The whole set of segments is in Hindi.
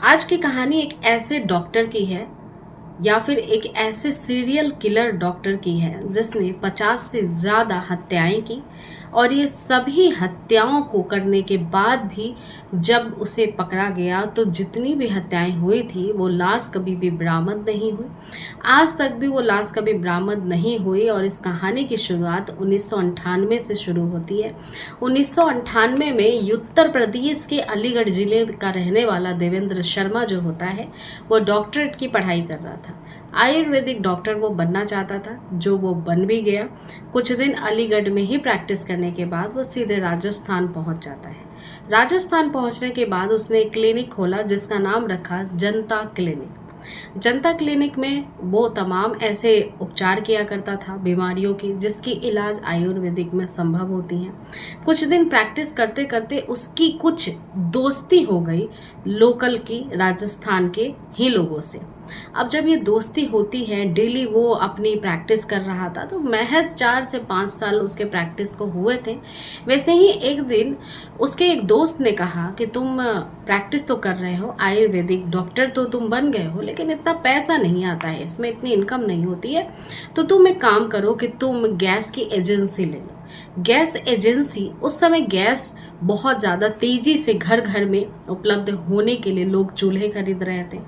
आज की कहानी एक ऐसे डॉक्टर की है या फिर एक ऐसे सीरियल किलर डॉक्टर की है जिसने 50 से ज़्यादा हत्याएं की और ये सभी हत्याओं को करने के बाद भी जब उसे पकड़ा गया तो जितनी भी हत्याएं हुई थी वो लाश कभी भी बरामद नहीं हुई। आज तक भी वो लाश कभी बरामद नहीं हुई और इस कहानी की शुरुआत 1998 से शुरू होती है। 1998 में उत्तर प्रदेश के अलीगढ़ ज़िले का रहने वाला देवेंद्र शर्मा जो होता है वो डॉक्टरेट की पढ़ाई कर रहा था। आयुर्वेदिक डॉक्टर वो बनना चाहता था, जो वो बन भी गया। कुछ दिन अलीगढ़ में ही प्रैक्टिस करने के बाद वो सीधे राजस्थान पहुंच जाता है। राजस्थान पहुंचने के बाद उसने एक क्लिनिक खोला जिसका नाम रखा जनता क्लिनिक। जनता क्लिनिक में वो तमाम ऐसे उपचार किया करता था बीमारियों की जिसकी इलाज आयुर्वेदिक में संभव होती हैं। कुछ दिन प्रैक्टिस करते करते उसकी कुछ दोस्ती हो गई लोकल की राजस्थान के ही लोगों से। अब जब ये दोस्ती होती है, डेली वो अपनी प्रैक्टिस कर रहा था, तो महज 4 से 5 साल उसके प्रैक्टिस को हुए थे। वैसे ही एक दिन उसके एक दोस्त ने कहा कि तुम प्रैक्टिस तो कर रहे हो, आयुर्वेदिक डॉक्टर तो तुम बन गए हो, लेकिन इतना पैसा नहीं आता है, इसमें इतनी इनकम नहीं होती है, तो तुम एक काम करो कि तुम गैस की एजेंसी ले लो। गैस एजेंसी, उस समय गैस बहुत ज़्यादा तेज़ी से घर घर में उपलब्ध होने के लिए लोग चूल्हे खरीद रहे थे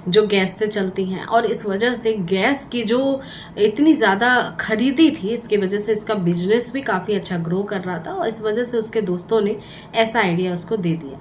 जो गैस से चलती हैं, और इस वजह से गैस की जो इतनी ज़्यादा खरीदी थी, इसकी वजह से इसका बिजनेस भी काफ़ी अच्छा ग्रो कर रहा था। और इस वजह से उसके दोस्तों ने ऐसा आइडिया उसको दे दिया।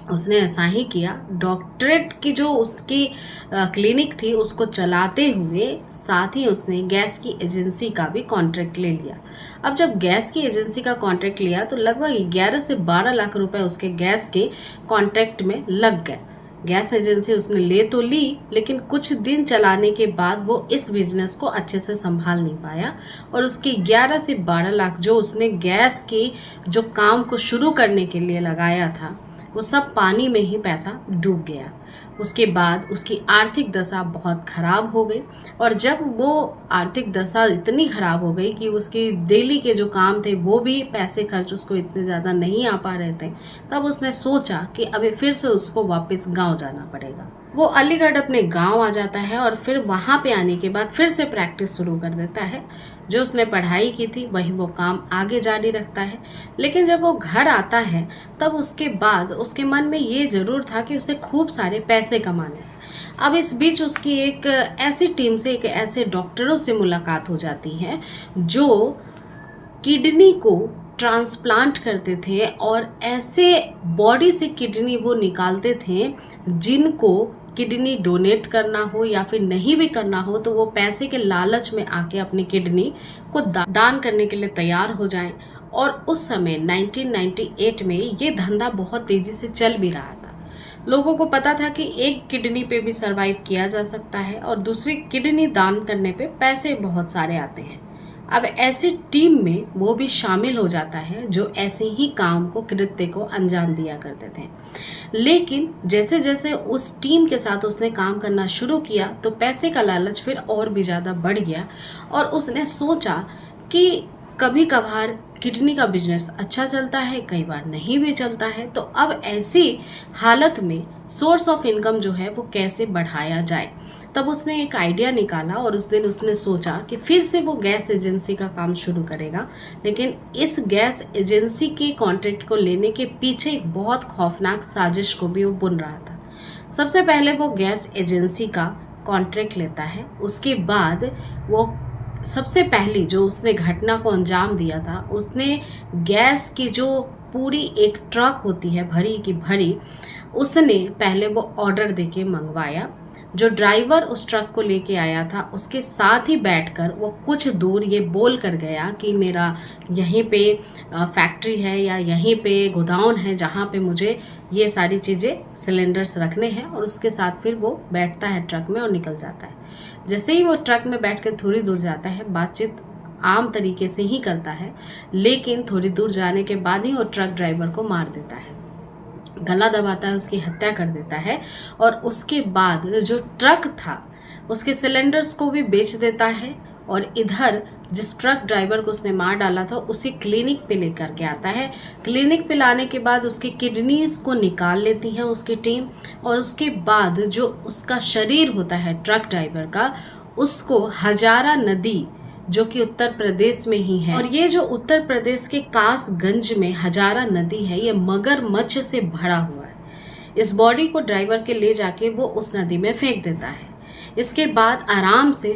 उसने ऐसा ही किया। डॉक्टरेट की जो उसकी क्लिनिक थी उसको चलाते हुए साथ ही उसने गैस की एजेंसी का भी कॉन्ट्रैक्ट ले लिया। अब जब गैस की एजेंसी का कॉन्ट्रैक्ट लिया तो लगभग 11 से 12 लाख रुपए उसके गैस के कॉन्ट्रैक्ट में लग गए। गैस एजेंसी उसने ले तो ली, लेकिन कुछ दिन चलाने के बाद वो इस बिजनेस को अच्छे से संभाल नहीं पाया और उसकी 11 से 12 लाख जो उसने गैस की जो काम को शुरू करने के लिए लगाया था वो सब पानी में ही पैसा डूब गया। उसके बाद उसकी आर्थिक दशा बहुत ख़राब हो गई, और जब वो आर्थिक दशा इतनी ख़राब हो गई कि उसकी डेली के जो काम थे वो भी पैसे खर्च उसको इतने ज़्यादा नहीं आ पा रहे थे, तब उसने सोचा कि अभी फिर से उसको वापस गांव जाना पड़ेगा। वो अलीगढ़ अपने गांव आ जाता है और फिर वहाँ पे आने के बाद फिर से प्रैक्टिस शुरू कर देता है। जो उसने पढ़ाई की थी वही वो काम आगे जारी रखता है। लेकिन जब वो घर आता है तब उसके बाद उसके मन में ये ज़रूर था कि उसे खूब सारे पैसे कमाने हैं। अब इस बीच उसकी एक ऐसी टीम से, एक ऐसे डॉक्टरों से मुलाकात हो जाती है जो किडनी को ट्रांसप्लांट करते थे और ऐसे बॉडी से किडनी वो निकालते थे जिनको किडनी डोनेट करना हो या फिर नहीं भी करना हो तो वो पैसे के लालच में आके अपनी किडनी को दान करने के लिए तैयार हो जाएं। और उस समय 1998 में ये धंधा बहुत तेज़ी से चल भी रहा था। लोगों को पता था कि एक किडनी पे भी सरवाइव किया जा सकता है और दूसरी किडनी दान करने पे पैसे बहुत सारे आते हैं। अब ऐसे टीम में वो भी शामिल हो जाता है जो ऐसे ही काम को, कृत्य को अंजाम दिया करते थे। लेकिन जैसे जैसे उस टीम के साथ उसने काम करना शुरू किया तो पैसे का लालच फिर और भी ज़्यादा बढ़ गया और उसने सोचा कि कभी कभार किडनी का बिजनेस अच्छा चलता है, कई बार नहीं भी चलता है, तो अब ऐसी हालत में सोर्स ऑफ इनकम जो है वो कैसे बढ़ाया जाए। तब उसने एक आइडिया निकाला और उस दिन उसने सोचा कि फिर से वो गैस एजेंसी का काम शुरू करेगा। लेकिन इस गैस एजेंसी के कॉन्ट्रैक्ट को लेने के पीछे एक बहुत खौफनाक साजिश को भी वो बुन रहा था। सबसे पहले वो गैस एजेंसी का कॉन्ट्रैक्ट लेता है, उसके बाद वो सबसे पहली जो उसने घटना को अंजाम दिया था, उसने गैस की जो पूरी एक ट्रक होती है भरी की भरी, उसने पहले वो ऑर्डर देके मंगवाया। जो ड्राइवर उस ट्रक को लेके आया था उसके साथ ही बैठकर वो कुछ दूर ये बोल कर गया कि मेरा यहीं पे फैक्ट्री है या यहीं पे गोदाउन है जहाँ पे मुझे ये सारी चीज़ें सिलेंडर्स रखने हैं, और उसके साथ फिर वो बैठता है ट्रक में और निकल जाता है। जैसे ही वो ट्रक में बैठकर थोड़ी दूर जाता है, बातचीत आम तरीके से ही करता है, लेकिन थोड़ी दूर जाने के बाद ही वो ट्रक ड्राइवर को मार देता है, गला दबाता है, उसकी हत्या कर देता है। और उसके बाद जो ट्रक था उसके सिलेंडर्स को भी बेच देता है और इधर जिस ट्रक ड्राइवर को उसने मार डाला था उसे क्लिनिक पे लेकर के आता है। क्लिनिक पे लाने के बाद उसकी किडनीज को निकाल लेती है उसकी टीम, और उसके बाद जो उसका शरीर होता है ट्रक ड्राइवर का, उसको हजारा नदी जो कि उत्तर प्रदेश में ही है, और ये जो उत्तर प्रदेश के कासगंज में हजारा नदी है, ये मगरमच्छ से भरा हुआ है। इस बॉडी को ड्राइवर के ले जाके वो उस नदी में फेंक देता है। इसके बाद आराम से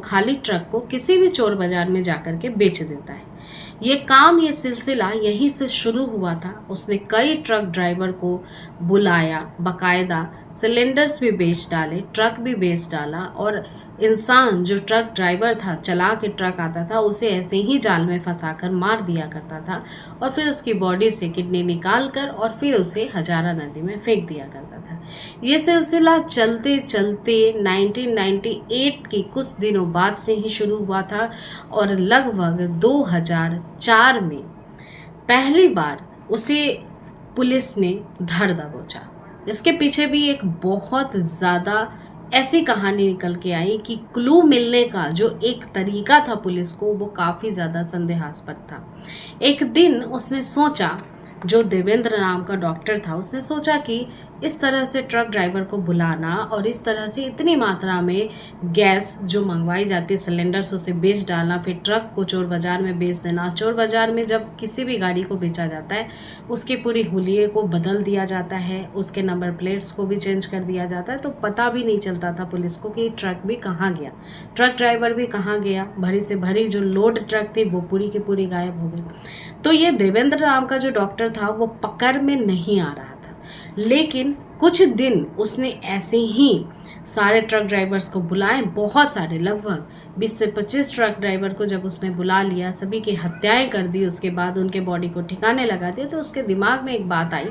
खाली ट्रक को किसी भी चोर बाजार में जाकर के बेच देता है। ये सिलसिला यहीं से शुरू हुआ था। उसने कई ट्रक ड्राइवर को बुलाया, बाकायदा सिलेंडर्स भी बेच डाले, ट्रक भी बेच डाला, और इंसान जो ट्रक ड्राइवर था, चला के ट्रक आता था, उसे ऐसे ही जाल में फंसाकर मार दिया करता था, और फिर उसकी बॉडी से किडनी निकाल कर और फिर उसे हजारा नदी में फेंक दिया करता था। ये सिलसिला चलते चलते 1998 के कुछ दिनों बाद से ही शुरू हुआ था, और लगभग 2004 में पहली बार उसे पुलिस ने धर दबोचा। इसके पीछे भी एक बहुत ज़्यादा ऐसी कहानी निकल के आई कि क्लू मिलने का जो एक तरीका था पुलिस को, वो काफ़ी ज़्यादा संदेहास्पद था। एक दिन उसने सोचा, जो देवेंद्र नाम का डॉक्टर था, उसने सोचा कि इस तरह से ट्रक ड्राइवर को बुलाना और इस तरह से इतनी मात्रा में गैस जो मंगवाई जाती है सिलेंडर्स, उसे बेच डालना, फिर ट्रक को चोर बाज़ार में बेच देना। चोर बाज़ार में जब किसी भी गाड़ी को बेचा जाता है, उसके पूरी हुलिये को बदल दिया जाता है, उसके नंबर प्लेट्स को भी चेंज कर दिया जाता है, तो पता भी नहीं चलता था पुलिस को कि ट्रक भी कहाँ गया, ट्रक ड्राइवर भी कहाँ गया। भरी से भरी जो लोड ट्रक थी वो पूरी की पूरी गायब हो गई। तो ये देवेंद्र नाम का जो डॉक्टर था वो पकड़ में नहीं आ रहा था, लेकिन कुछ दिन उसने ऐसे ही सारे ट्रक ड्राइवर्स को बुलाए, बहुत सारे, लगभग 20 से 25 ट्रक ड्राइवर को जब उसने बुला लिया, सभी की हत्याएं कर दी, उसके बाद उनके बॉडी को ठिकाने लगा दिया, तो उसके दिमाग में एक बात आई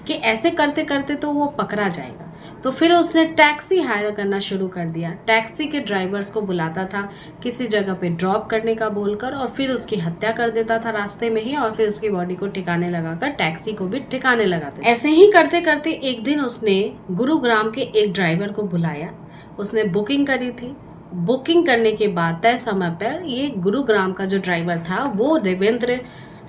कि ऐसे करते करते तो वो पकड़ा जाएगा। तो फिर उसने टैक्सी हायर करना शुरू कर दिया। टैक्सी के ड्राइवर्स को बुलाता था किसी जगह पे ड्रॉप करने का बोलकर, और फिर उसकी हत्या कर देता था रास्ते में ही, और फिर उसकी बॉडी को ठिकाने लगाकर टैक्सी को भी ठिकाने लगाते। ऐसे ही करते करते एक दिन उसने गुरुग्राम के एक ड्राइवर को बुलाया। उसने बुकिंग करी थी। बुकिंग करने के बाद तय समय पर ये गुरुग्राम का जो ड्राइवर था वो देवेंद्र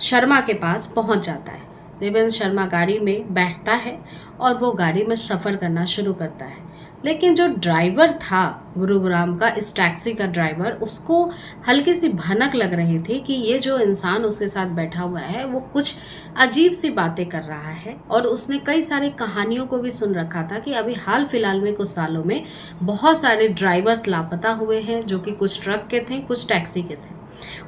शर्मा के पास पहुंच जाता है। देवेंद्र शर्मा गाड़ी में बैठता है और वो गाड़ी में सफ़र करना शुरू करता है। लेकिन जो ड्राइवर था गुरुग्राम का, इस टैक्सी का ड्राइवर, उसको हल्की सी भनक लग रही थी कि ये जो इंसान उसके साथ बैठा हुआ है वो कुछ अजीब सी बातें कर रहा है। और उसने कई सारी कहानियों को भी सुन रखा था कि अभी हाल फिलहाल में कुछ सालों में बहुत सारे ड्राइवर्स लापता हुए हैं, जो कि कुछ ट्रक के थे, कुछ टैक्सी के थे।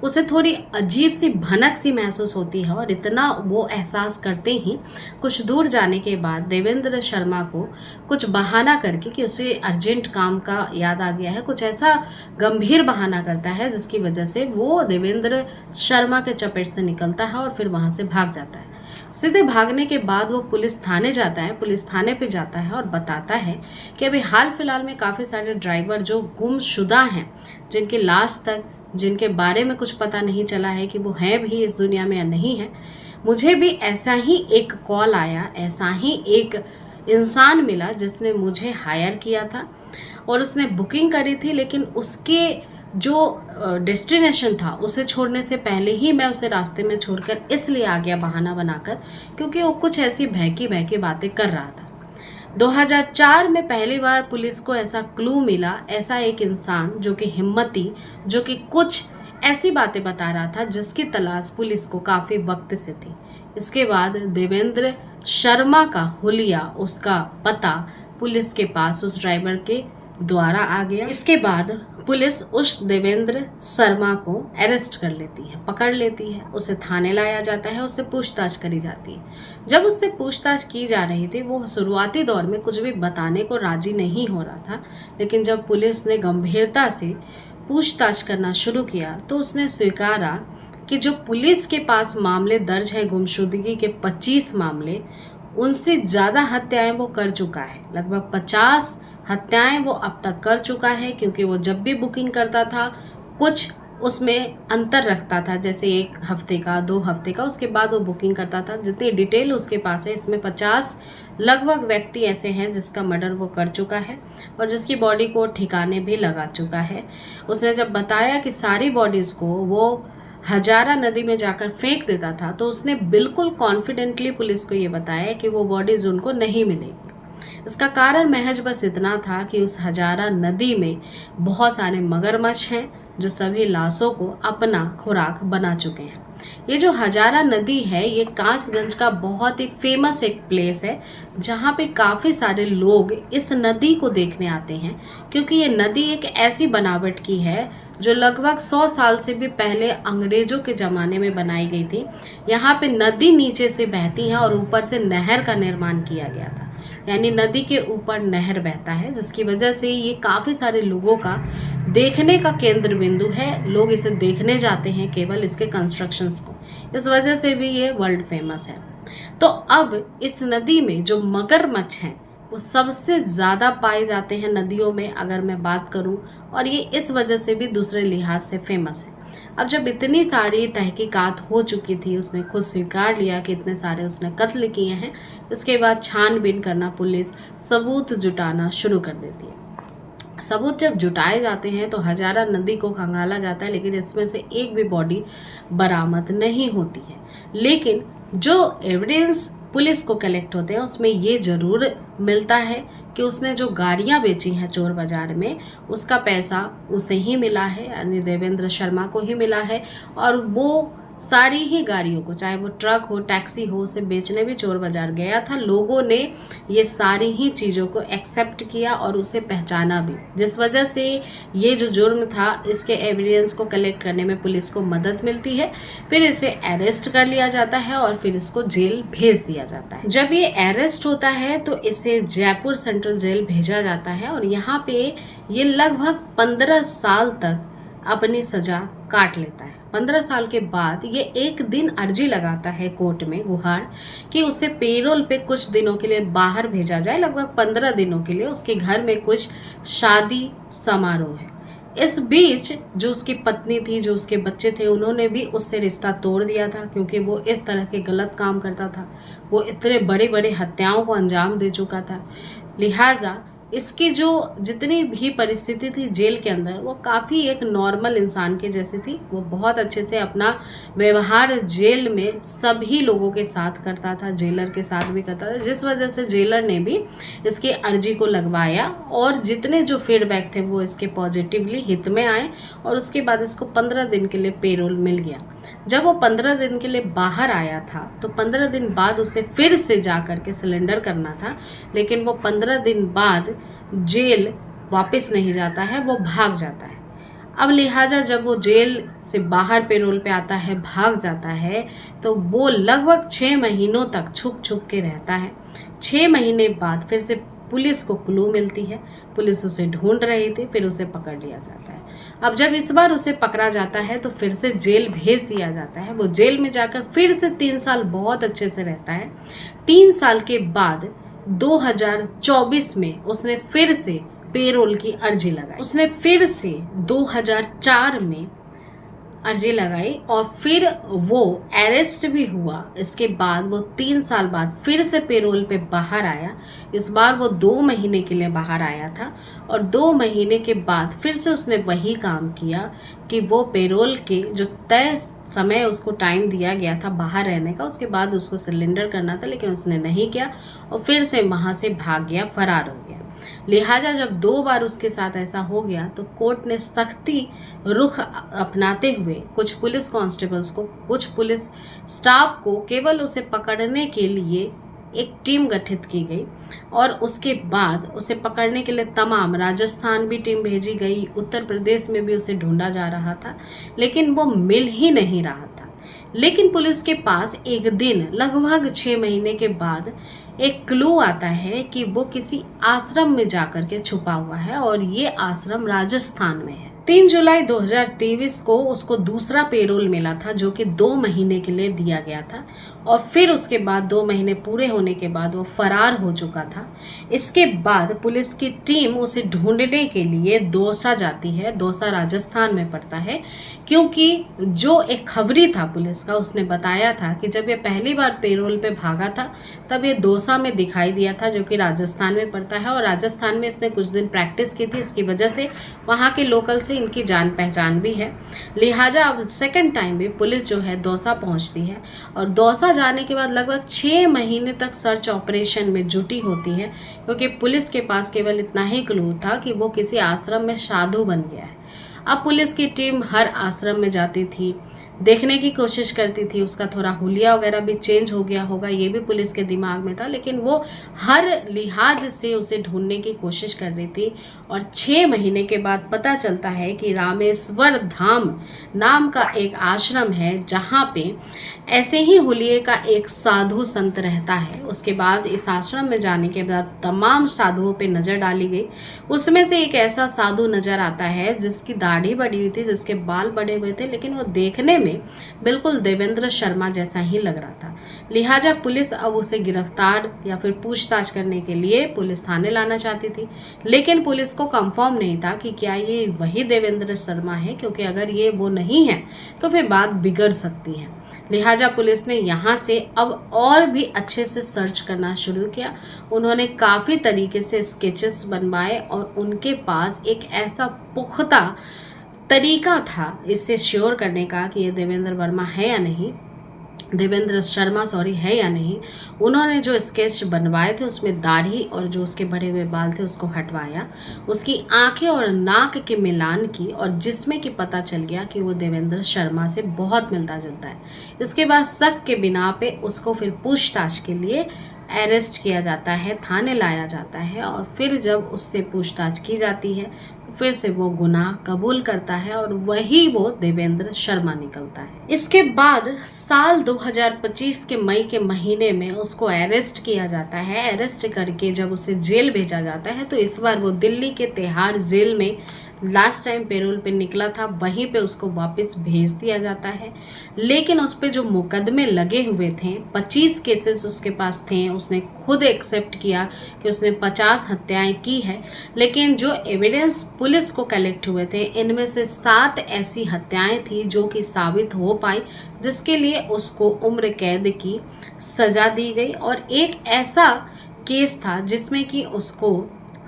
उसे थोड़ी अजीब सी भनक सी महसूस होती है, और इतना वो एहसास करते ही कुछ दूर जाने के बाद देवेंद्र शर्मा को कुछ बहाना करके कि उसे अर्जेंट काम का याद आ गया है, कुछ ऐसा गंभीर बहाना करता है जिसकी वजह से वो देवेंद्र शर्मा के चपेट से निकलता है और फिर वहाँ से भाग जाता है। सीधे भागने के बाद वो पुलिस थाने जाता है, पुलिस थाने पे जाता है और बताता है कि अभी हाल फिलहाल में काफ़ी सारे ड्राइवर जो गुमशुदा हैं, जिनकी लाश तक, जिनके बारे में कुछ पता नहीं चला है कि वो हैं भी इस दुनिया में या नहीं है, मुझे भी ऐसा ही एक कॉल आया, ऐसा ही एक इंसान मिला जिसने मुझे हायर किया था और उसने बुकिंग करी थी, लेकिन उसके जो डेस्टिनेशन था उसे छोड़ने से पहले ही मैं उसे रास्ते में छोड़कर इसलिए आ गया बहाना बनाकर क्योंकि वो कुछ ऐसी बहकी बातें कर रहा था। 2004 में पहली बार पुलिस को ऐसा क्लू मिला, ऐसा एक इंसान जो कि हिम्मती, जो कि कुछ ऐसी बातें बता रहा था जिसकी तलाश पुलिस को काफ़ी वक्त से थी। इसके बाद देवेंद्र शर्मा का हुलिया, उसका पता पुलिस के पास उस ड्राइवर के द्वारा आ गया। इसके बाद पुलिस उस देवेंद्र शर्मा को अरेस्ट कर लेती है, पकड़ लेती है, उसे थाने लाया जाता है, उससे पूछताछ करी जाती है। जब उससे पूछताछ की जा रही थी वो शुरुआती दौर में कुछ भी बताने को राजी नहीं हो रहा था, लेकिन जब पुलिस ने गंभीरता से पूछताछ करना शुरू किया तो उसने स्वीकारा कि जो पुलिस के पास मामले दर्ज है, गुमशुदगी के 25 मामले, उनसे ज़्यादा हत्याएं वो कर चुका है। लगभग 50 हत्याएं वो अब तक कर चुका है, क्योंकि वो जब भी बुकिंग करता था कुछ उसमें अंतर रखता था, जैसे 1 हफ्ते का, 2 हफ्ते का, उसके बाद वो बुकिंग करता था। जितनी डिटेल उसके पास है, इसमें 50 लगभग व्यक्ति ऐसे हैं जिसका मर्डर वो कर चुका है और जिसकी बॉडी को ठिकाने भी लगा चुका है। उसने जब बताया कि सारी बॉडीज़ को वो हजारा नदी में जाकर फेंक देता था, तो उसने बिल्कुल कॉन्फिडेंटली पुलिस को ये बताया कि वो बॉडीज़ उनको नहीं मिलेगी। इसका कारण महज बस इतना था कि उस हजारा नदी में बहुत सारे मगरमच्छ हैं जो सभी लाशों को अपना खुराक बना चुके हैं। ये जो हजारा नदी है, ये कासगंज का बहुत ही फेमस एक प्लेस है जहाँ पे काफ़ी सारे लोग इस नदी को देखने आते हैं, क्योंकि ये नदी एक ऐसी बनावट की है जो लगभग 100 साल से भी पहले अंग्रेजों के ज़माने में बनाई गई थी। यहाँ पे नदी नीचे से बहती है और ऊपर से नहर का निर्माण किया गया था, यानी नदी के ऊपर नहर बहता है, जिसकी वजह से ये काफ़ी सारे लोगों का देखने का केंद्र बिंदु है। लोग इसे देखने जाते हैं केवल इसके कंस्ट्रक्शंस को, इस वजह से भी ये वर्ल्ड फेमस है। तो अब इस नदी में जो मगरमच्छ हैं वो सबसे ज़्यादा पाए जाते हैं नदियों में, अगर मैं बात करूं, और ये इस वजह से भी दूसरे लिहाज से फेमस है। अब जब इतनी सारी तहकीकात हो चुकी थी, उसने खुद स्वीकार लिया कि इतने सारे उसने कत्ल किए हैं, इसके बाद छानबीन करना पुलिस सबूत जुटाना शुरू कर देती है। सबूत जब जुटाए जाते हैं तो हजारा नदी को खंगाला जाता है, लेकिन इसमें से एक भी बॉडी बरामद नहीं होती है। लेकिन जो एविडेंस पुलिस को कलेक्ट होते हैं उसमें ये ज़रूर मिलता है कि उसने जो गाड़ियाँ बेची हैं चोर बाज़ार में, उसका पैसा उसे ही मिला है, यानी देवेंद्र शर्मा को ही मिला है। और वो सारी ही गाड़ियों को, चाहे वो ट्रक हो, टैक्सी हो, उसे बेचने भी चोर बाज़ार गया था। लोगों ने ये सारी ही चीज़ों को एक्सेप्ट किया और उसे पहचाना भी, जिस वजह से ये जो जुर्म था इसके एविडेंस को कलेक्ट करने में पुलिस को मदद मिलती है। फिर इसे अरेस्ट कर लिया जाता है और फिर इसको जेल भेज दिया जाता है। जब ये अरेस्ट होता है तो इसे जयपुर सेंट्रल जेल भेजा जाता है और यहाँ पे ये लगभग 15 साल तक अपनी सज़ा काट लेता है। 15 साल के बाद ये एक दिन अर्जी लगाता है कोर्ट में, गुहार, कि उसे पेरोल पे कुछ दिनों के लिए बाहर भेजा जाए। लगभग 15 दिनों के लिए उसके घर में कुछ शादी समारोह है। इस बीच जो उसकी पत्नी थी, जो उसके बच्चे थे, उन्होंने भी उससे रिश्ता तोड़ दिया था, क्योंकि वो इस तरह के गलत काम करता था। वो इतने बड़े बड़े हत्याओं को अंजाम दे चुका था। लिहाजा इसकी जो जितनी भी परिस्थिति थी जेल के अंदर, वो काफ़ी एक नॉर्मल इंसान के जैसी थी। वो बहुत अच्छे से अपना व्यवहार जेल में सभी लोगों के साथ करता था, जेलर के साथ भी करता था, जिस वजह से जेलर ने भी इसकी अर्जी को लगवाया और जितने जो फीडबैक थे वो इसके पॉजिटिवली हित में आए और उसके बाद इसको 15 दिन के लिए पेरोल मिल गया। जब वो 15 दिन के लिए बाहर आया था तो 15 दिन बाद उसे फिर से जा कर के सिलेंडर करना था, लेकिन वो 15 दिन बाद जेल वापस नहीं जाता है, वो भाग जाता है। अब लिहाजा जब वो जेल से बाहर पेरोल पे आता है, भाग जाता है, तो वो लगभग 6 महीनों तक छुप छुप के रहता है। 6 महीने बाद फिर से पुलिस को क्लू मिलती है, पुलिस उसे ढूंढ रही थी, फिर उसे पकड़ लिया जाता है। अब जब इस बार उसे पकड़ा जाता है तो फिर से जेल भेज दिया जाता है। वो जेल में जाकर फिर से 3 साल बहुत अच्छे से रहता है। 3 साल के बाद 2024 में उसने फिर से पेरोल की अर्जी लगाई। उसने फिर से 2004 में अर्जी लगाई और फिर वो अरेस्ट भी हुआ। इसके बाद वो 3 साल बाद फिर से पेरोल पे बाहर आया। इस बार वो 2 महीने के लिए बाहर आया था और 2 महीने के बाद फिर से उसने वही काम किया कि वो पेरोल के जो तय समय उसको टाइम दिया गया था बाहर रहने का, उसके बाद उसको सिलेंडर करना था, लेकिन उसने नहीं किया और फिर से वहाँ से भाग गया, फरार हो गया। लिहाजा जब 2 बार उसके साथ ऐसा हो गया तो कोर्ट ने सख्ती रुख अपनाते हुए कुछ पुलिस कांस्टेबल्स को, कुछ पुलिस स्टाफ को केवल उसे पकड़ने के लिए एक टीम गठित की गई और उसके बाद उसे पकड़ने के लिए तमाम राजस्थान भी टीम भेजी गई, उत्तर प्रदेश में भी उसे ढूंढा जा रहा था, लेकिन वो मिल ही नहीं रहा था। लेकिन पुलिस के पास एक दिन लगभग 6 महीने के बाद एक क्लू आता है कि वो किसी आश्रम में जाकर के छुपा हुआ है और ये आश्रम राजस्थान में है। 3 जुलाई 2023 को उसको दूसरा पेरोल मिला था, जो कि 2 महीने के लिए दिया गया था, और फिर उसके बाद 2 महीने पूरे होने के बाद वो फरार हो चुका था। इसके बाद पुलिस की टीम उसे ढूंढने के लिए दौसा जाती है। दौसा राजस्थान में पड़ता है, क्योंकि जो एक खबरी था पुलिस का, उसने बताया था कि जब ये पहली बार पेरोल पे भागा था तब ये दौसा में दिखाई दिया था, जो कि राजस्थान में पड़ता है, और राजस्थान में इसने कुछ दिन प्रैक्टिस की थी। इसकी वजह से वहाँ के लोकल से इनकी जान पहचान भी है। लिहाजा अब सेकंड टाइम भी पुलिस जो है दौसा पहुँचती है, और दौसा जाने के बाद लगभग 6 महीने तक सर्च ऑपरेशन में जुटी होती है, क्योंकि पुलिस के पास केवल इतना ही क्लू था कि वो किसी आश्रम में साधु बन गया है। अब पुलिस की टीम हर आश्रम में जाती थी, देखने की कोशिश करती थी। उसका थोड़ा हुलिया वगैरह भी चेंज हो गया होगा, ये भी पुलिस के दिमाग में था, लेकिन वो हर लिहाज से उसे ढूंढने की कोशिश कर रही थी। और 6 महीने के बाद पता चलता है कि रामेश्वर धाम नाम का एक आश्रम है, जहाँ पे ऐसे ही हुलिये का एक साधु संत रहता है। उसके बाद इस आश्रम में जाने के बाद तमाम साधुओं पे नज़र डाली गई। उसमें से एक ऐसा साधु नज़र आता है जिसकी दाढ़ी बड़ी हुई थी, जिसके बाल बड़े हुए थे, लेकिन वो देखने में बिल्कुल देवेंद्र शर्मा जैसा ही लग रहा था। लिहाजा पुलिस अब उसे गिरफ्तार या फिर पूछताछ करने के लिए पुलिस थाने लाना चाहती थी, लेकिन पुलिस को कंफर्म नहीं था कि क्या ये वही देवेंद्र शर्मा है, क्योंकि अगर ये वो नहीं है तो फिर बात बिगड़ सकती है। लिहाजा पुलिस ने यहाँ से अब और भी अच्छे से सर्च करना शुरू किया। उन्होंने काफ़ी तरीके से स्केचेस बनवाए, और उनके पास एक ऐसा पुख्ता तरीका था इससे श्योर करने का कि ये देवेंद्र शर्मा है या नहीं। उन्होंने जो स्केच बनवाए थे उसमें दाढ़ी और जो उसके बड़े हुए बाल थे उसको हटवाया, उसकी आंखें और नाक के मिलान की, और जिसमें कि पता चल गया कि वो देवेंद्र शर्मा से बहुत मिलता जुलता है। इसके बाद शक के बिना पे उसको फिर पूछताछ के लिए अरेस्ट किया जाता है, थाने लाया जाता है, और फिर जब उससे पूछताछ की जाती है फिर से वो गुनाह कबूल करता है, और वही वो देवेंद्र शर्मा निकलता है। इसके बाद साल 2025 के मई के महीने में उसको अरेस्ट किया जाता है। अरेस्ट करके जब उसे जेल भेजा जाता है, तो इस बार वो दिल्ली के तिहाड़ जेल में लास्ट टाइम पेरोल पे निकला था, वहीं पे उसको वापस भेज दिया जाता है। लेकिन उस पे जो मुकदमे लगे हुए थे, 25 केसेस उसके पास थे। उसने खुद एक्सेप्ट किया कि उसने 50 हत्याएं की है, लेकिन जो एविडेंस पुलिस को कलेक्ट हुए थे, इनमें से 7 ऐसी हत्याएं थी जो कि साबित हो पाई, जिसके लिए उसको उम्र कैद की सज़ा दी गई। और एक ऐसा केस था जिसमें कि उसको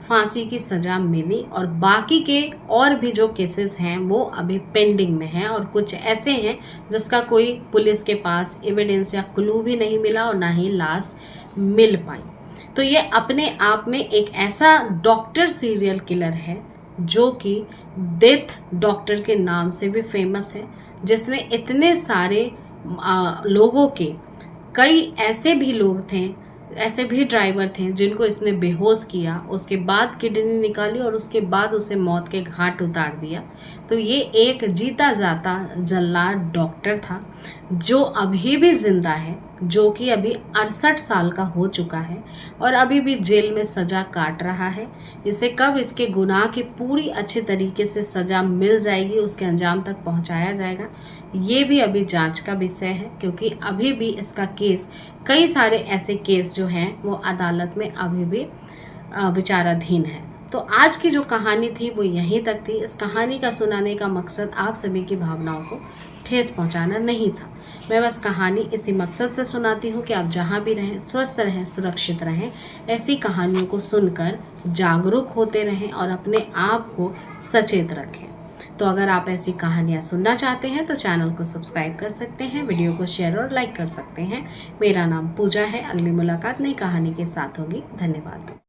फांसी की सज़ा मिली, और बाकी के और भी जो केसेस हैं वो अभी पेंडिंग में हैं, और कुछ ऐसे हैं जिसका कोई पुलिस के पास एविडेंस या क्लू भी नहीं मिला और ना ही लाश मिल पाई। तो ये अपने आप में एक ऐसा डॉक्टर सीरियल किलर है जो कि डेथ डॉक्टर के नाम से भी फेमस है, जिसने इतने सारे लोगों के, कई ऐसे भी लोग थे, ऐसे भी ड्राइवर थे जिनको इसने बेहोश किया, उसके बाद किडनी निकाली और उसके बाद उसे मौत के घाट उतार दिया। तो ये एक जीता जाता जल्लाद डॉक्टर था जो अभी भी जिंदा है, जो कि अभी 68 साल का हो चुका है और अभी भी जेल में सज़ा काट रहा है। इसे कब इसके गुनाह की पूरी अच्छे तरीके से सज़ा मिल जाएगी, उसके अंजाम तक पहुंचाया जाएगा, ये भी अभी जांच का विषय है, क्योंकि अभी भी इसका केस, कई सारे ऐसे केस जो हैं वो अदालत में अभी भी विचाराधीन है। तो आज की जो कहानी थी वो यहीं तक थी। इस कहानी का सुनाने का मकसद आप सभी की भावनाओं को ठेस पहुंचाना नहीं था। मैं बस कहानी इसी मकसद से सुनाती हूँ कि आप जहाँ भी रहें स्वस्थ रहें, सुरक्षित रहें, ऐसी कहानियों को सुनकर जागरूक होते रहें और अपने आप को सचेत रखें। तो अगर आप ऐसी कहानियाँ सुनना चाहते हैं तो चैनल को सब्सक्राइब कर सकते हैं, वीडियो को शेयर और लाइक कर सकते हैं। मेरा नाम पूजा है। अगली मुलाकात नई कहानी के साथ होगी। धन्यवाद।